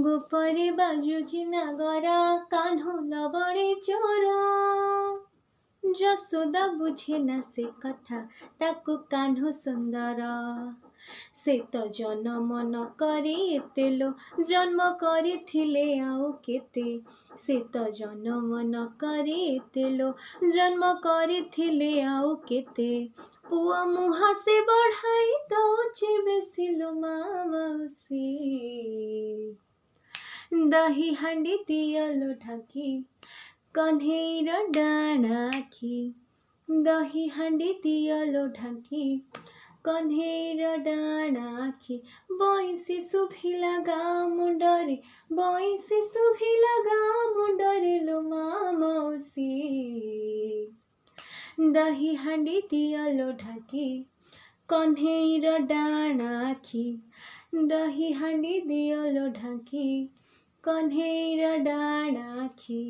गोपरे बाजुची नागरा कान्हो लबड़े चोर जसोदा बुझे ना से कथा ताकू कान्हो सुंदर से तो जन्म न करे एते लो जन्म करिथिले आउ केते से तो जन्म न करे एते लो जन्म करिथिले आउ केते पुआ मुहा से बढ़ाई दौचे बेसिलो मावसी दही हांडी दियलो ढाकी कन्हेर डाँडा आखी दही हांडी दियलो ढाकी कन्हेर डाँडा आखी बैसी सुभिला गाँ मुंडरे बैसी सुभिला गाँ मुंडरे लो मामौसी दही हांडी दियलो ढाकी कन्हेर डाँडा आखी दही हांडी दियलो ढाकी कन्हेर डाँडा आखी।